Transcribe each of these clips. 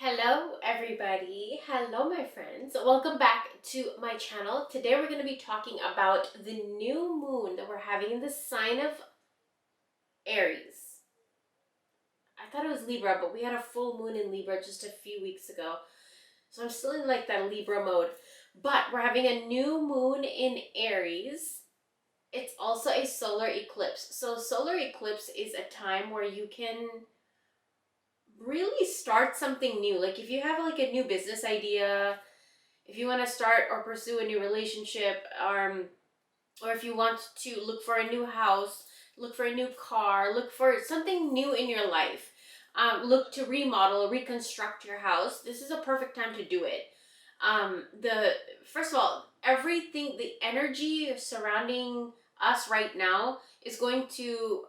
Hello everybody, hello my friends, welcome back to my channel. Today we're going to be talking about the new moon that we're having in the sign of Aries. I thought it was Libra, but we had a full moon in Libra just a few weeks ago, so I'm still in like that Libra mode. But we're having a new moon in Aries. It's also a solar eclipse. So solar eclipse is a time where you can really start something new. Like if you have like a new business idea, if you want to start or pursue a new relationship, or if you want to look for a new house, look for a new car, look for something new in your life, look to remodel, reconstruct your house, this is a perfect time to do it. The First of all, everything, the energy surrounding us right now is going to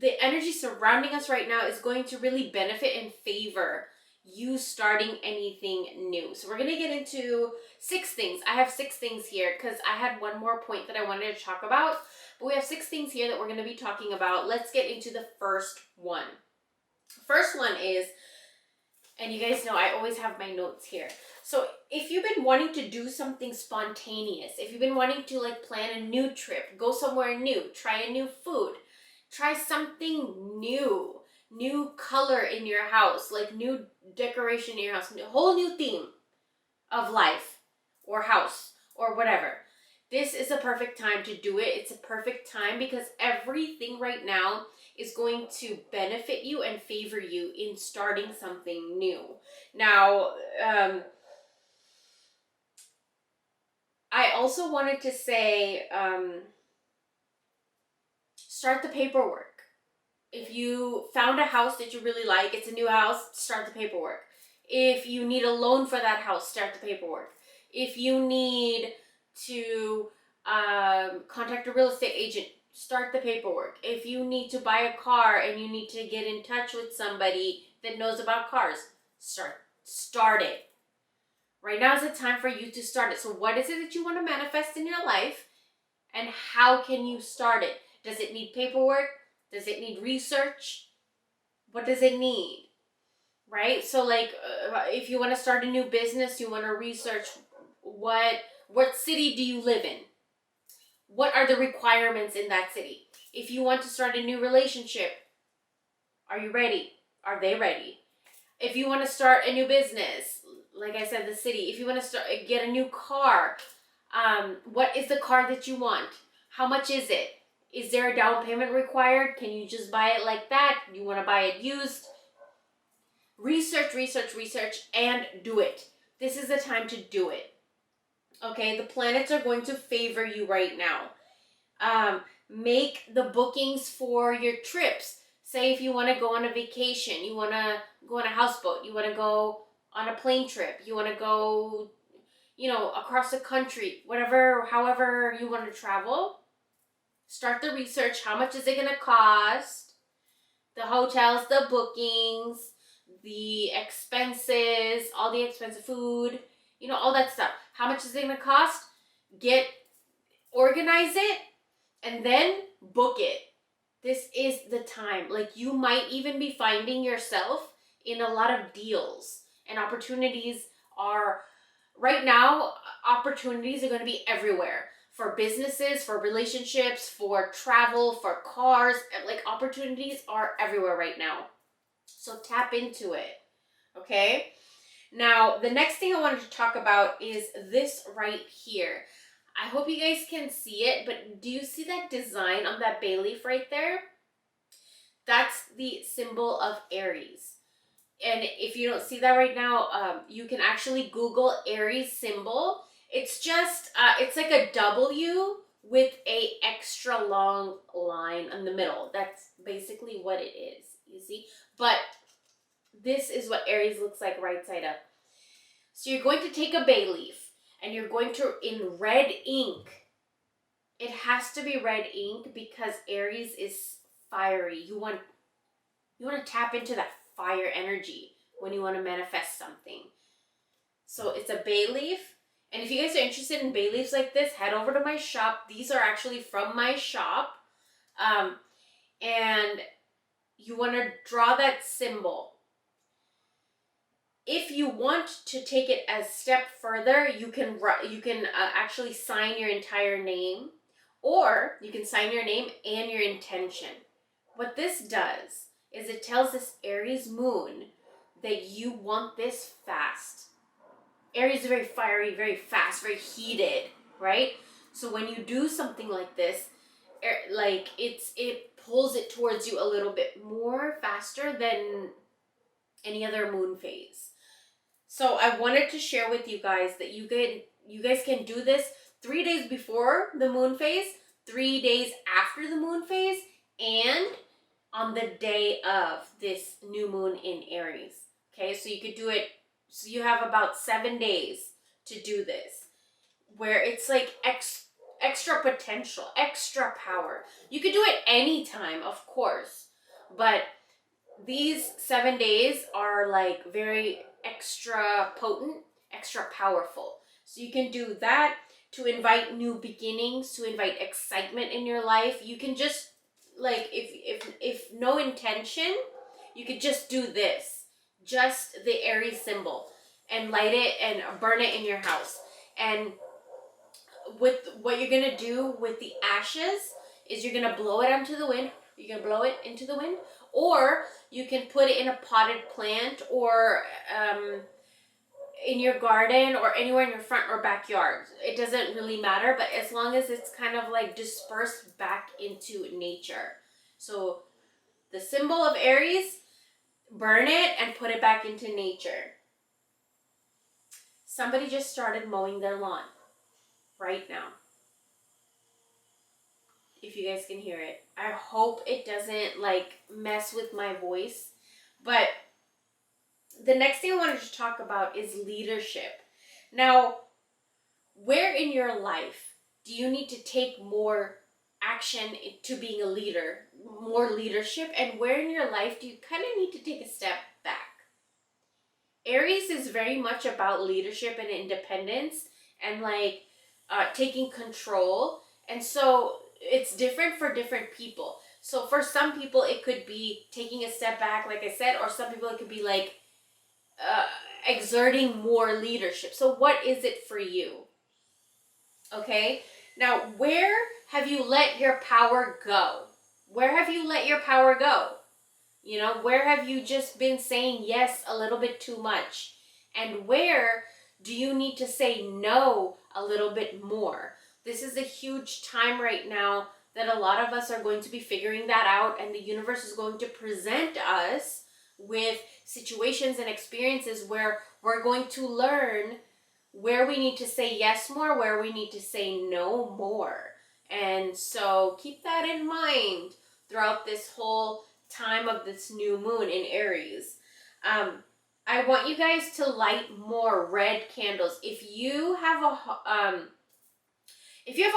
the energy surrounding us right now is going to really benefit and favor you starting anything new. So we're going to get into 6 things. I have 6 things here because I had one more point that I wanted to talk about. But we have 6 things here that we're going to be talking about. Let's get into the first one. First one is, and you guys know I always have my notes here. So if you've been wanting to do something spontaneous, if you've been wanting to like plan a new trip, go somewhere new, try a new food, try something new color in your house, like new decoration in your house, a whole new theme of life or house or whatever. This is a perfect time to do it. It's a perfect time because everything right now is going to benefit you and favor you in starting something new. Now, I also wanted to say, start the paperwork. If you found a house that you really like, it's a new house, start the paperwork. If you need a loan for that house, start the paperwork. If you need to contact a real estate agent, start the paperwork. If you need to buy a car and you need to get in touch with somebody that knows about cars, start it. Right now is the time for you to start it. So what is it that you want to manifest in your life, and how can you start it? Does it need paperwork? Does it need research? What does it need? Right? So like if you want to start a new business, you want to research what city do you live in? What are the requirements in that city? If you want to start a new relationship, are you ready? Are they ready? If you want to start a new business, like I said, the city. If you want to get a new car, what is the car that you want? How much is it? Is there a down payment required? Can you just buy it like that? You want to buy it used? Research, and do it. This is the time to do it. Okay, the planets are going to favor you right now. Make the bookings for your trips. Say if you want to go on a vacation, you want to go on a houseboat, you want to go on a plane trip, you want to go, across the country, whatever, however you want to travel. Start the research. How much is it going to cost? The hotels, the bookings, the expenses, all the expensive food, all that stuff. How much is it going to cost? Organize it, and then book it. This is the time. Like, you might even be finding yourself in a lot of deals, and opportunities are, right now, opportunities are going to be everywhere. For businesses, for relationships, for travel, for cars, like opportunities are everywhere right now. So tap into it, okay? Now, the next thing I wanted to talk about is this right here. I hope you guys can see it, but do you see that design on that bay leaf right there? That's the symbol of Aries. And if you don't see that right now, you can actually Google Aries symbol. It's just, it's like a W with a extra long line in the middle. That's basically what it is, you see? But this is what Aries looks like right side up. So you're going to take a bay leaf and you're going to, in red ink, it has to be red ink because Aries is fiery. You want to tap into that fire energy when you want to manifest something. So it's a bay leaf. And if you guys are interested in bay leaves like this, head over to my shop. These are actually from my shop. And you want to draw that symbol. If you want to take it a step further, you can actually sign your entire name, or you can sign your name and your intention. What this does is it tells this Aries moon that you want this fast. Aries is very fiery, very fast, very heated, right? So when you do something like this, like it pulls it towards you a little bit more faster than any other moon phase. So I wanted to share with you guys that you guys can do this 3 days before the moon phase, 3 days after the moon phase, and on the day of this new moon in Aries. Okay, so you could do it, so you have about 7 days to do this, where it's like extra potential, extra power. You could do it anytime, of course, but these 7 days are like very extra potent, extra powerful. So you can do that to invite new beginnings, to invite excitement in your life. You can just like if no intention, you could just do this, just the Aries symbol, and light it and burn it in your house. And with what you're gonna do with the ashes is you're gonna blow it onto the wind. You're gonna blow it into the wind, or you can put it in a potted plant, or in your garden, or anywhere in your front or backyard. It doesn't really matter, but as long as it's kind of like dispersed back into nature. So the symbol of Aries, burn it and put it back into nature. Somebody just started mowing their lawn right now. If you guys can hear it. I hope it doesn't like mess with my voice. But the next thing I wanted to talk about is leadership. Now, where in your life do you need to take more action to being a leader, more leadership, and where in your life do you kind of need to take a step back? Aries is very much about leadership and independence and like taking control. And so it's different for different people. So for some people, it could be taking a step back, like I said, or some people it could be like exerting more leadership. So what is it for you? Okay. Now, where have you let your power go? Where have you let your power go? You know, where have you just been saying yes a little bit too much? And where do you need to say no a little bit more? This is a huge time right now that a lot of us are going to be figuring that out, and the universe is going to present us with situations and experiences where we're going to learn where we need to say yes more, where we need to say no more. And so keep that in mind throughout this whole time of this new moon in Aries. I want you guys to light more red candles. If you have a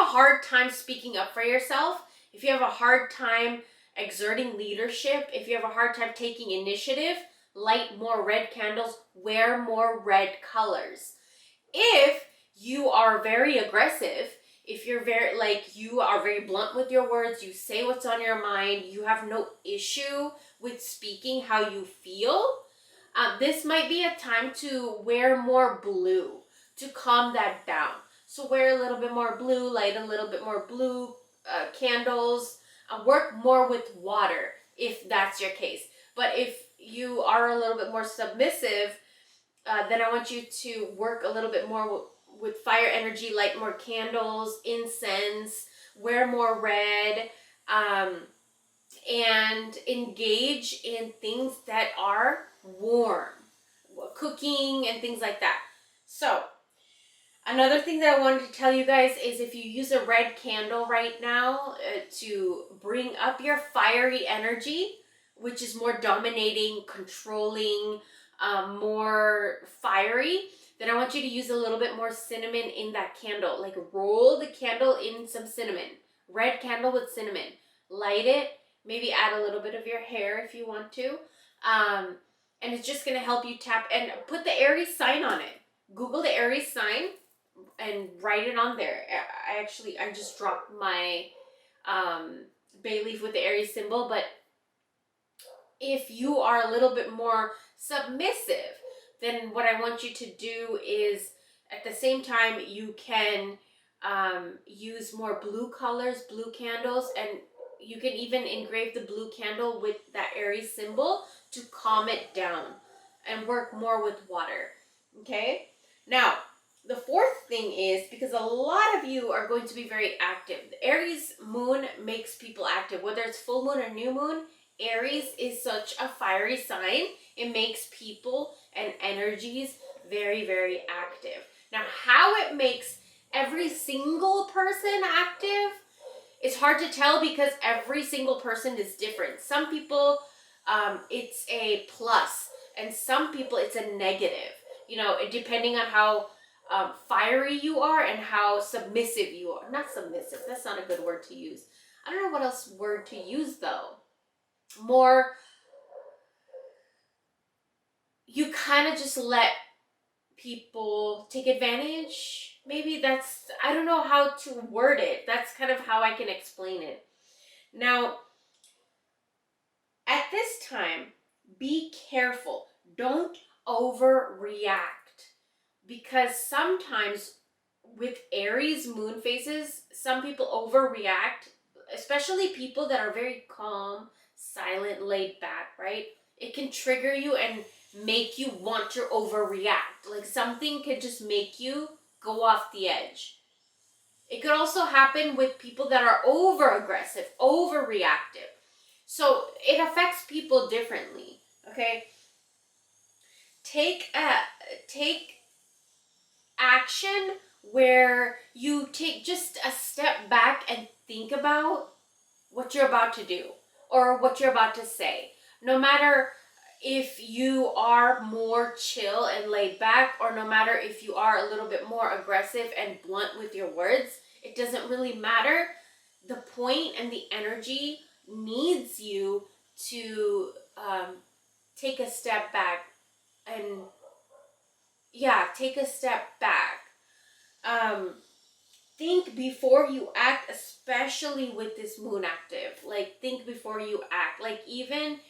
hard time speaking up for yourself, if you have a hard time exerting leadership, if you have a hard time taking initiative, light more red candles, wear more red colors. If you are very aggressive, if you're you are very blunt with your words, you say what's on your mind, you have no issue with speaking how you feel, this might be a time to wear more blue to calm that down. So wear a little bit more blue, light a little bit more blue candles, work more with water if that's your case. But if you are a little bit more submissive, then I want you to work a little bit more with fire energy, light more candles, incense, wear more red, and engage in things that are warm, cooking and things like that. So another thing that I wanted to tell you guys is if you use a red candle right now to bring up your fiery energy, which is more dominating, controlling, more fiery, then I want you to use a little bit more cinnamon in that candle. Like roll the candle in some cinnamon. Red candle with cinnamon. Light it. Maybe add a little bit of your hair if you want to. And it's just going to help you tap and put the Aries sign on it. Google the Aries sign and write it on there. I just dropped my bay leaf with the Aries symbol, but if you are a little bit more submissive, then what I want you to do is at the same time you can use more blue colors, blue candles, and you can even engrave the blue candle with that Aries symbol to calm it down and work more with water. Okay? Now, the fourth thing is, because a lot of you are going to be very active. The Aries moon makes people active. Whether it's full moon or new moon, Aries is such a fiery sign. It makes people and energies very, very active. Now, how it makes every single person active, it's hard to tell because every single person is different. Some people, it's a plus, and some people it's a negative. You know, depending on how fiery you are and how submissive you are. Not submissive. That's not a good word to use. I don't know what else word to use though. More, you kind of just let people take advantage. Maybe that's, I don't know how to word it. That's kind of how I can explain it. Now, at this time, be careful. Don't overreact, because sometimes with Aries moon phases, some people overreact, especially people that are very calm, silent, laid back, right? It can trigger you and make you want to overreact. Like something could just make you go off the edge. It could also happen with people that are over aggressive, overreactive. So it affects people differently. Okay? Take action where you take just a step back and think about what you're about to do or what you're about to say. No matter if you are more chill and laid back, or no matter if you are a little bit more aggressive and blunt with your words, it doesn't really matter. The point and the energy needs you to take a step back and take a step back. Think before you act, especially with this moon active. Like, think before you act. Like, even,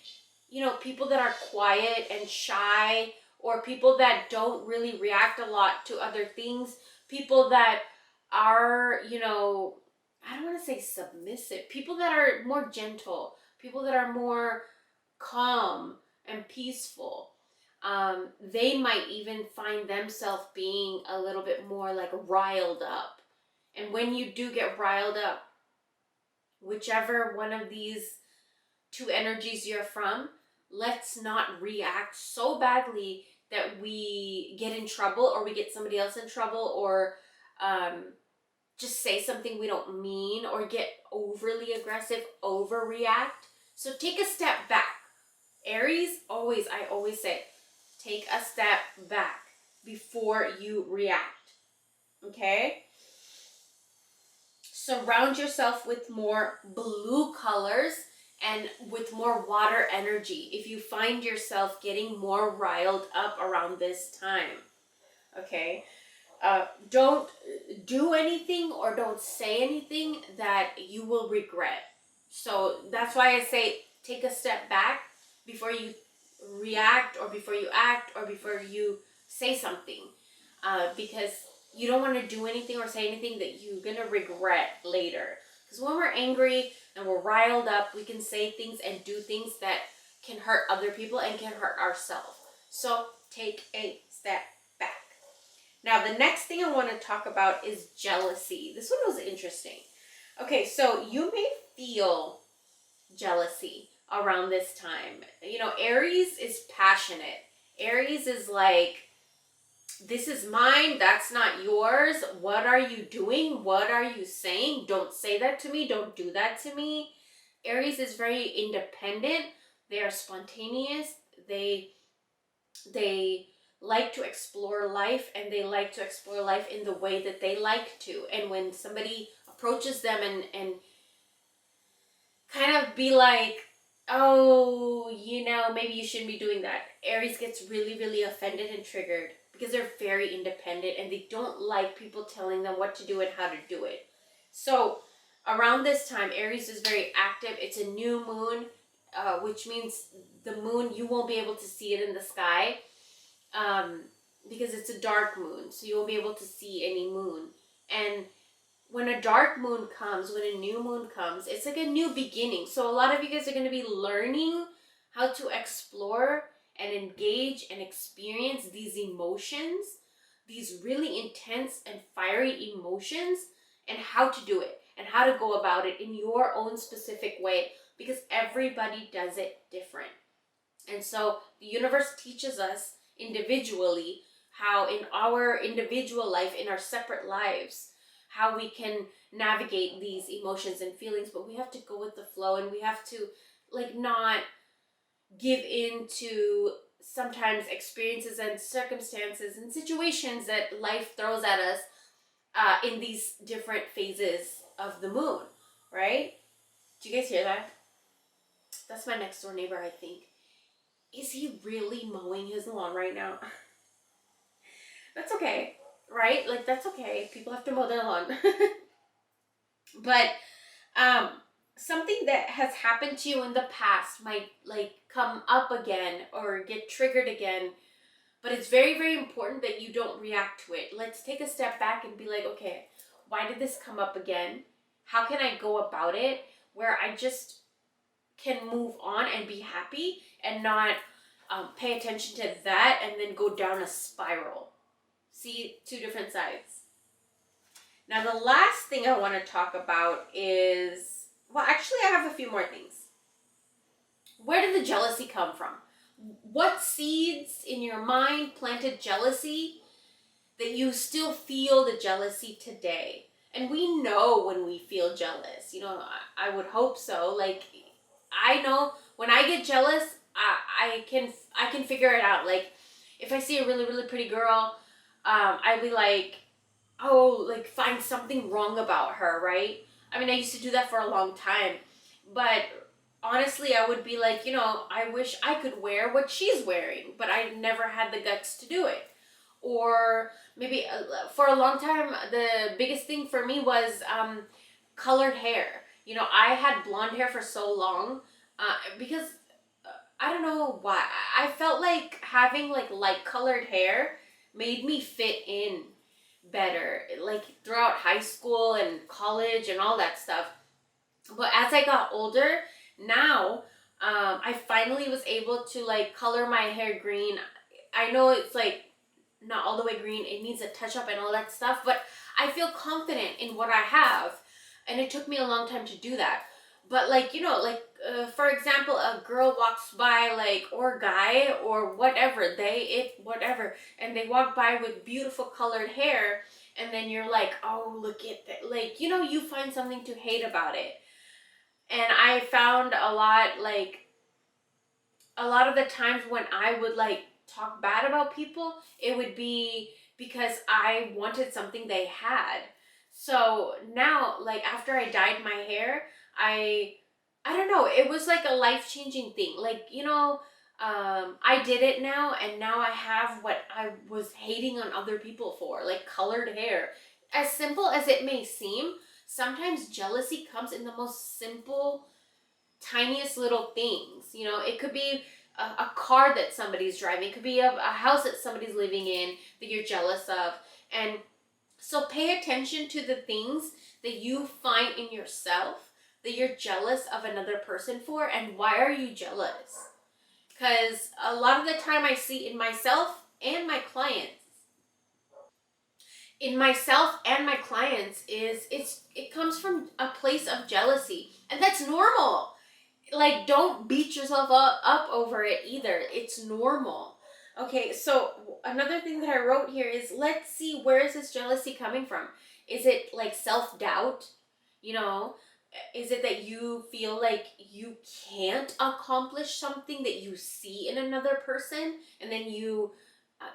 you know, people that are quiet and shy, or people that don't really react a lot to other things, people that are, you know, I don't want to say submissive, people that are more gentle, people that are more calm and peaceful. They might even find themselves being a little bit more like riled up. And when you do get riled up, whichever one of these two energies you're from, let's not react so badly that we get in trouble, or we get somebody else in trouble, or just say something we don't mean, or get overly aggressive, overreact. So take a step back. Aries, I always say, take a step back before you react. Okay? Surround yourself with more blue colors and with more water energy if you find yourself getting more riled up around this time. Okay? Don't do anything or don't say anything that you will regret. So that's why I say take a step back before you react, or before you act, or before you say something. Because you don't want to do anything or say anything that you're going to regret later. Because when we're angry and we're riled up, we can say things and do things that can hurt other people and can hurt ourselves. So take a step back. Now, the next thing I want to talk about is jealousy. This one was interesting. Okay, so you may feel jealousy around this time. You know, Aries is passionate. Aries is like, this is mine, that's not yours. What are you doing? What are you saying? Don't say that to me. Don't do that to me. Aries is very independent. They are spontaneous. They like to explore life, and they like to explore life in the way that they like to. And when somebody approaches them and kind of be like, oh, you know, maybe you shouldn't be doing that, Aries gets really, really offended and triggered, because they're very independent and they don't like people telling them what to do and how to do it. So around this time, Aries is very active. It's a new moon, which means the moon, you won't be able to see it in the sky. um, because it's a dark moon, so you won't be able to see any moon. And when a dark moon comes, when a new moon comes, it's like a new beginning. So a lot of you guys are going to be learning how to explore and engage and experience these emotions, these really intense and fiery emotions, and how to do it and how to go about it in your own specific way, because everybody does it different. And so the universe teaches us individually how, in our individual life, in our separate lives, how we can navigate these emotions and feelings. But we have to go with the flow, and we have to like not give in to sometimes experiences and circumstances and situations that life throws at us in these different phases of the moon, right? Do you guys hear that? That's my next door neighbor, I think. Is he really mowing his lawn right now? That's okay, right? Like, that's okay. People have to mow their lawn. But um, something that has happened to you in the past might like come up again or get triggered again. But it's very, very important that you don't react to it. Let's take a step back and be like, okay, why did this come up again? How can I go about it where I just can move on and be happy and not pay attention to that and then go down a spiral? See, two different sides. Now, the last thing I want to talk about is, well, actually, I have a few more things. Where did the jealousy come from? What seeds in your mind planted jealousy that you still feel the jealousy today? And we know when we feel jealous. You know, I would hope so. Like, I know when I get jealous, I can figure it out. Like, if I see a really, really pretty girl, I'd be like, oh, like find something wrong about her, right? I mean, I used to do that for a long time, but honestly, I would be like, I wish I could wear what she's wearing, but I never had the guts to do it. Or maybe for a long time, the biggest thing for me was colored hair. I had blonde hair for so long because I don't know why. I felt like having like light colored hair made me fit in better, like throughout high school and college and all that stuff. But as I got older, now I finally was able to like color my hair green. I know it's like not all the way green, it needs a touch up and all that stuff, but I feel confident in what I have, and it took me a long time to do that. But like, for example, a girl walks by, like, or guy or whatever, whatever, and they walk by with beautiful colored hair, and then you're like, oh, look at that, like, you find something to hate about it. And I found a lot of the times when I would like talk bad about people, it would be because I wanted something they had. So now, like, after I dyed my hair, I don't know, it was like a life-changing thing. Like, I did it now, and now I have what I was hating on other people for, like colored hair. As simple as it may seem, sometimes jealousy comes in the most simple, tiniest little things. It could be a car that somebody's driving, it could be a house that somebody's living in that you're jealous of. And so pay attention to the things that you find in yourself that you're jealous of another person for, and why are you jealous? Because a lot of the time I see in myself and my clients, is it comes from a place of jealousy, and that's normal. Like, don't beat yourself up over it either. It's normal. Okay, so another thing that I wrote here is, let's see, where is this jealousy coming from? Is it like self-doubt? Is it that you feel like you can't accomplish something that you see in another person and then you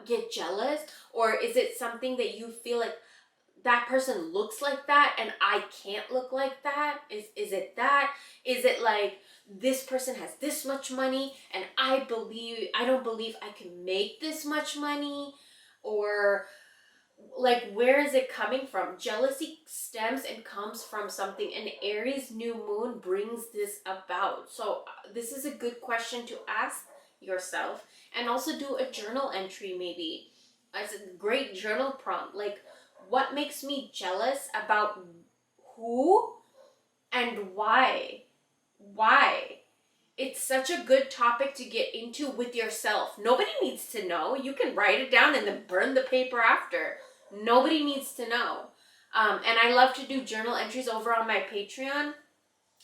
get jealous? Or is it something that you feel like that person looks like that and I can't look like that? Is it that? Is it like this person has this much money and I don't believe I can make this much money? Or like, where is it coming from? Jealousy stems and comes from something, and Aries new moon brings this about. So this is a good question to ask yourself, and also do a journal entry maybe as a great journal prompt, like what makes me jealous about who and why. It's such a good topic to get into with yourself. Nobody needs to know. You can write it down and then burn the paper after. Nobody needs to know. And I love to do journal entries over on my Patreon.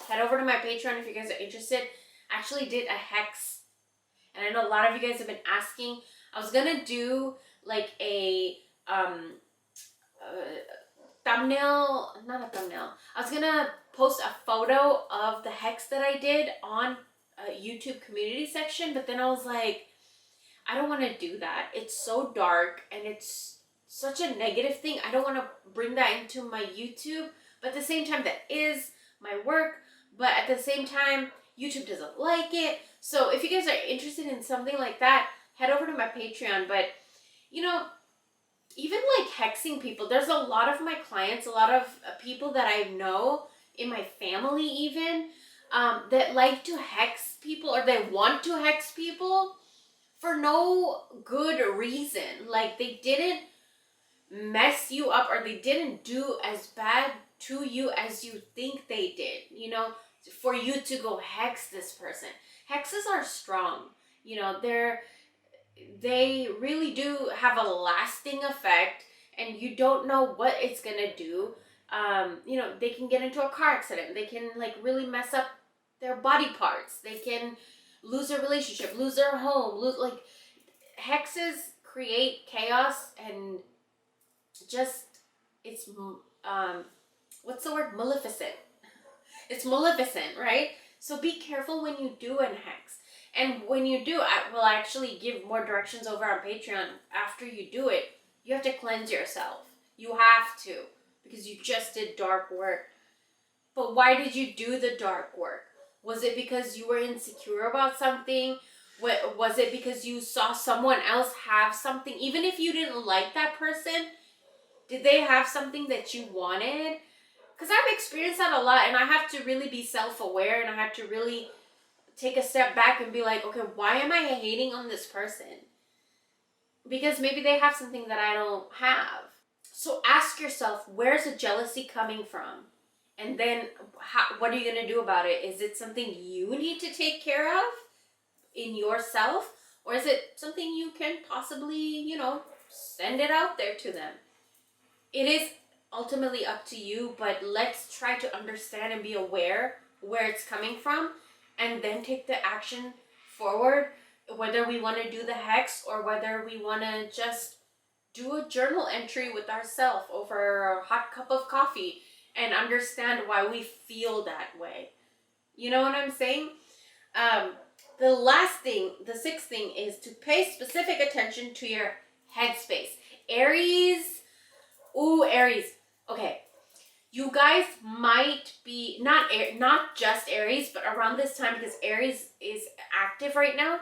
Head over to my Patreon if you guys are interested. I actually did a hex, and I know a lot of you guys have been asking. I was gonna do like a thumbnail, not a thumbnail. I was gonna post a photo of the hex that I did on a YouTube community section, but then I was like, I don't want to do that. It's so dark and it's such a negative thing. I don't want to bring that into my YouTube, but at the same time, that is my work. But at the same time, YouTube doesn't like it. So if you guys are interested in something like that, head over to my Patreon. But you know, even like hexing people, there's a lot of my clients, a lot of people that I know in my family even, that like to hex people, or they want to hex people for no good reason. Like they didn't mess you up, or they didn't do as bad to you as you think they did, you know, for you to go hex this person. Hexes are strong, you know, they really do have a lasting effect, and you don't know what it's gonna do. You know, they can get into a car accident, they can like really mess up their body parts, they can lose their relationship, lose their home, lose, like, hexes create chaos, and just, it's what's the word, maleficent. It's maleficent, right? So be careful when you do an hex. And when you do, I will actually give more directions over on Patreon. After you do it, you have to cleanse yourself. You have to, because you just did dark work. But why did you do the dark work? Was it because you were insecure about something? Was it because you saw someone else have something? Even if you didn't like that person, did they have something that you wanted? Because I've experienced that a lot, and I have to really be self-aware, and I have to really take a step back and be like, okay, why am I hating on this person? Because maybe they have something that I don't have. So ask yourself, where's the jealousy coming from? And then what are you going to do about it? Is it something you need to take care of in yourself? Or is it something you can possibly, you know, send it out there to them? It is ultimately up to you, but let's try to understand and be aware where it's coming from, and then take the action forward, whether we want to do the hex or whether we want to just do a journal entry with ourselves over a hot cup of coffee and understand why we feel that way. You know what I'm saying? The last thing, the sixth thing, is to pay specific attention to your headspace. Aries. Ooh, Aries. Okay. You guys might be, not just Aries, but around this time, because Aries is active right now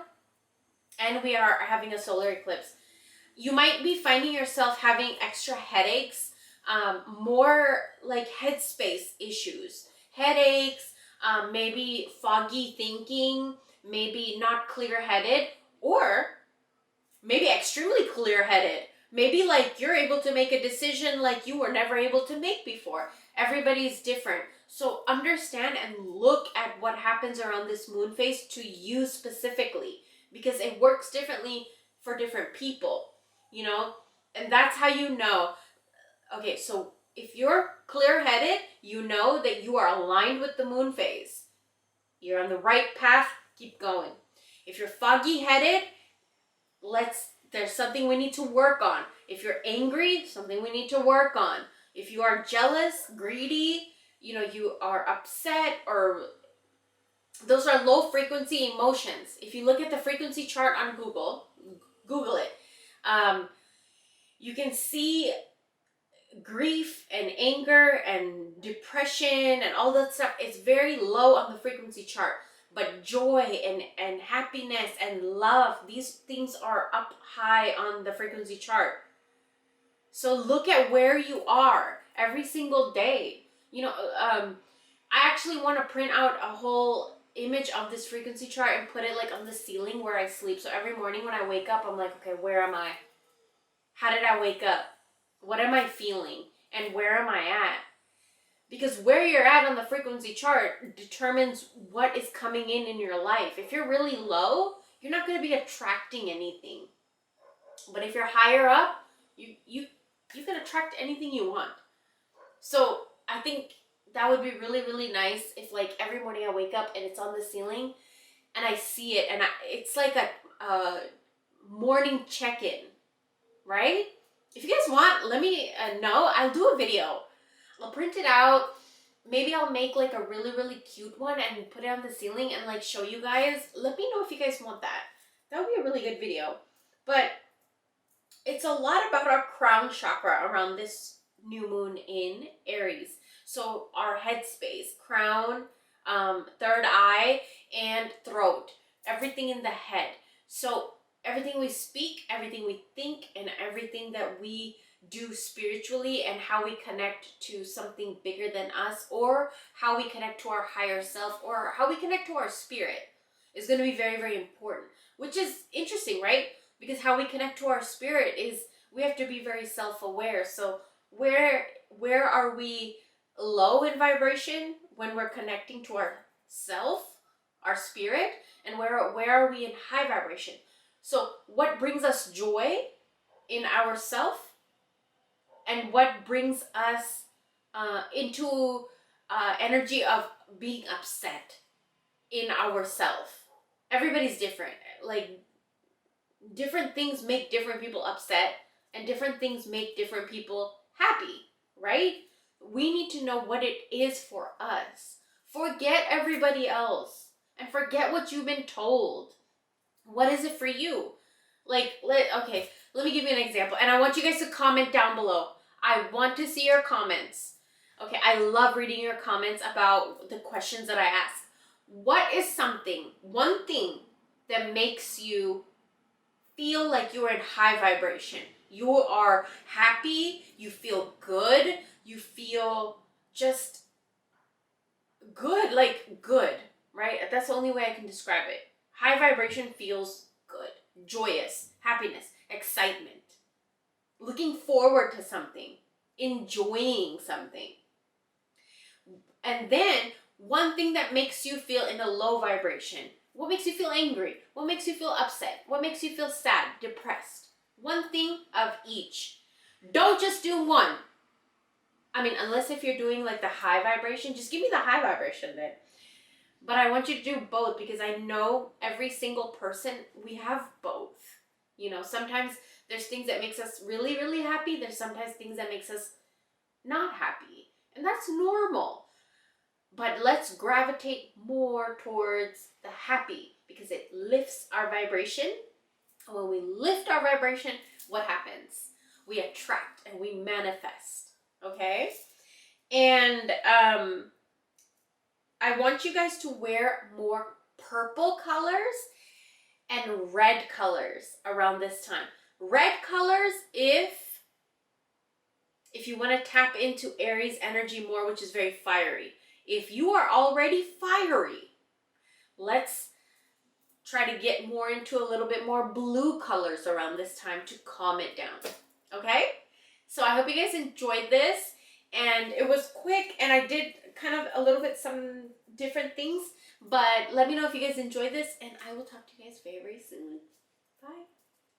and we are having a solar eclipse. You might be finding yourself having extra headaches, more like headspace issues. Headaches, maybe foggy thinking, maybe not clear-headed, or maybe extremely clear-headed. Maybe like you're able to make a decision like you were never able to make before. Everybody's different. So understand and look at what happens around this moon phase to you specifically, because it works differently for different people, you know? And that's how you know. Okay, so if you're clear-headed, you know that you are aligned with the moon phase. You're on the right path, keep going. If you're foggy-headed, there's something we need to work on. If you're angry, something we need to work on. If you are jealous, greedy, you know, you are upset, or those are low frequency emotions. If you look at the frequency chart on Google it, you can see grief and anger and depression and all that stuff. It's very low on the frequency chart. But joy and happiness and love, these things are up high on the frequency chart. So look at where you are every single day. You know, I actually want to print out a whole image of this frequency chart and put it like on the ceiling where I sleep. So every morning when I wake up, I'm like, okay, where am I? How did I wake up? What am I feeling? And where am I at? Because where you're at on the frequency chart determines what is coming in your life. If you're really low, you're not going to be attracting anything. But if you're higher up, you can attract anything you want. So I think that would be really, really nice if like every morning I wake up and it's on the ceiling and I see it, and it's like a morning check-in, right? If you guys want, let me know. I'll do a video. I'll print it out. Maybe I'll make like a really, really cute one and put it on the ceiling and like show you guys. Let me know if you guys want that. That would be a really good video. But it's a lot about our crown chakra around this new moon in Aries. So our headspace, crown, third eye, and throat. Everything in the head. So everything we speak, everything we think, and everything that we do spiritually, and how we connect to something bigger than us, or how we connect to our higher self, or how we connect to our spirit is going to be very, very important. Which is interesting, right? Because how we connect to our spirit is we have to be very self-aware. So where are we low in vibration when we're connecting to our self, our spirit, and where are we in high vibration? So what brings us joy in ourself, and what brings us into energy of being upset in ourself? Everybody's different. Like, different things make different people upset, and different things make different people happy, right? We need to know what it is for us. Forget everybody else and forget what you've been told. What is it for you? Like, let me give you an example. And I want you guys to comment down below. I want to see your comments. Okay, I love reading your comments about the questions that I ask. What is one thing that makes you feel like you're in high vibration? You are happy, you feel good, you feel just good, like good, right? That's the only way I can describe it. High vibration feels good, joyous, happiness, excitement, looking forward to something, enjoying something. And then one thing that makes you feel in a low vibration. What makes you feel angry? What makes you feel upset? What makes you feel sad, depressed? One thing of each. Don't just do one. I mean, unless if you're doing like the high vibration, just give me the high vibration then. But I want you to do both, because I know every single person, we have both. You know, sometimes there's things that makes us really, really happy. There's sometimes things that makes us not happy. And that's normal. But let's gravitate more towards the happy, because it lifts our vibration. And when we lift our vibration, what happens? We attract and we manifest. Okay? And I want you guys to wear more purple colors and red colors around this time. Red colors if you want to tap into Aries energy more, which is very fiery. If you are already fiery, let's try to get more into a little bit more blue colors around this time to calm it down. Okay? So I hope you guys enjoyed this. And it was quick, and I did kind of a little bit some different things. But let me know if you guys enjoyed this, and I will talk to you guys very, very soon. Bye.